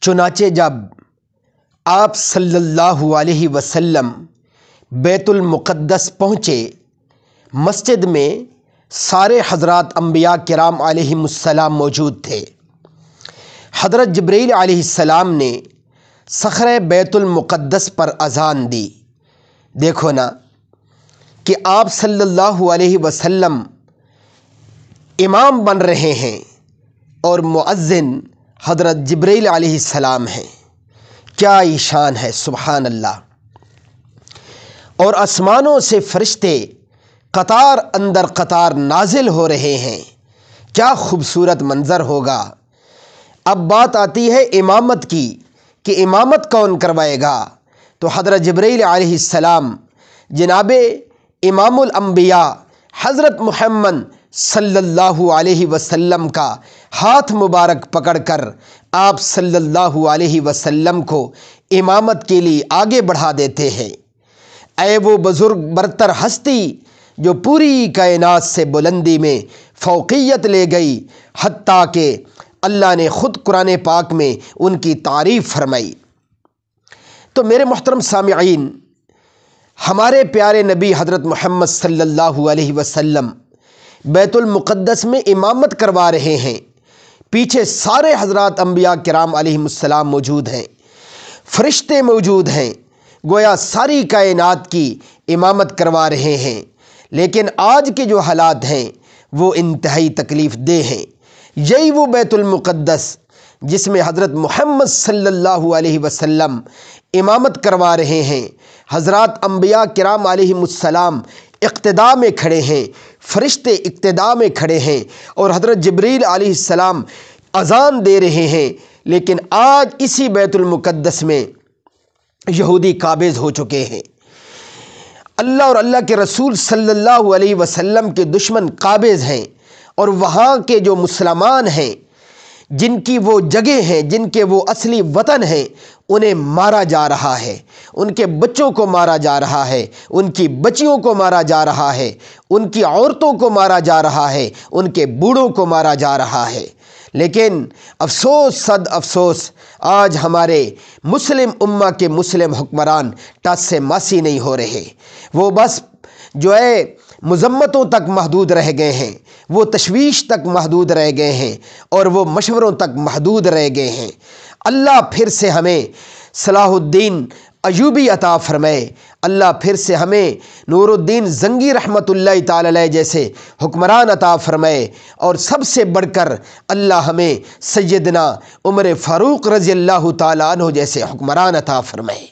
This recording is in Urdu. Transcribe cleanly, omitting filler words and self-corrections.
چنانچہ جب آپ صلی اللہ علیہ وسلم بیت المقدس پہنچے، مسجد میں سارے حضرات انبیاء کرام علیہم السلام موجود تھے۔ حضرت جبرائیل علیہ السلام نے صخرہ بیت المقدس پر اذان دی۔ دیکھو نا کہ آپ صلی اللہ علیہ وسلم امام بن رہے ہیں اور مؤذن حضرت جبرائیل علیہ السلام ہیں۔ کیا ہی شان ہے، سبحان اللہ۔ اور آسمانوں سے فرشتے قطار اندر قطار نازل ہو رہے ہیں۔ کیا خوبصورت منظر ہوگا۔ اب بات آتی ہے امامت کی کہ امامت کون کروائے گا، تو حضرت جبرائیل علیہ السلام جناب امام الانبیاء حضرت محمد صلی اللہ علیہ وسلم کا ہاتھ مبارک پکڑ کر آپ صلی اللہ علیہ وسلم کو امامت کے لیے آگے بڑھا دیتے ہیں۔ اے وہ بزرگ برتر ہستی جو پوری کائنات سے بلندی میں فوقیت لے گئی، حتیٰ کہ اللہ نے خود قرآن پاک میں ان کی تعریف فرمائی۔ تو میرے محترم سامعین، ہمارے پیارے نبی حضرت محمد صلی اللہ علیہ وسلم بیت المقدس میں امامت کروا رہے ہیں۔ پیچھے سارے حضرات انبیاء کرام علیہم السلام موجود ہیں، فرشتے موجود ہیں، گویا ساری کائنات کی امامت کروا رہے ہیں۔ لیکن آج کے جو حالات ہیں وہ انتہائی تکلیف دہ ہیں۔ یہی وہ بیت المقدس جس میں حضرت محمد صلی اللہ علیہ وسلم امامت کروا رہے ہیں، حضرات انبیاء کرام علیہم السلام اقتداء میں کھڑے ہیں، فرشتے اقتداء میں کھڑے ہیں، اور حضرت جبرائیل علیہ السلام اذان دے رہے ہیں۔ لیکن آج اسی بیت المقدس میں یہودی قابض ہو چکے ہیں، اللہ اور اللہ کے رسول صلی اللہ علیہ وسلم کے دشمن قابض ہیں، اور وہاں کے جو مسلمان ہیں، جن کی وہ جگہ ہیں، جن کے وہ اصلی وطن ہیں، انہیں مارا جا رہا ہے، ان کے بچوں کو مارا جا رہا ہے، ان کی بچیوں کو مارا جا رہا ہے، ان کی عورتوں کو مارا جا رہا ہے، ان کے بوڑھوں کو مارا جا رہا ہے۔ لیکن افسوس صد افسوس، آج ہمارے مسلم امہ کے مسلم حکمران ٹس سے ماسی نہیں ہو رہے۔ وہ بس جو ہے مذمتوں تک محدود رہ گئے ہیں، وہ تشویش تک محدود رہ گئے ہیں، اور وہ مشوروں تک محدود رہ گئے ہیں۔ اللہ پھر سے ہمیں صلاح الدین ایوبی عطا فرمائے، اللہ پھر سے ہمیں نور الدین زنگی رحمۃ اللہ تعالی علیہ جیسے حکمران عطا فرمائے، اور سب سے بڑھ کر اللہ ہمیں سیدنا عمر فاروق رضی اللہ تعالیٰ عنہ جیسے حکمران عطا فرمائے۔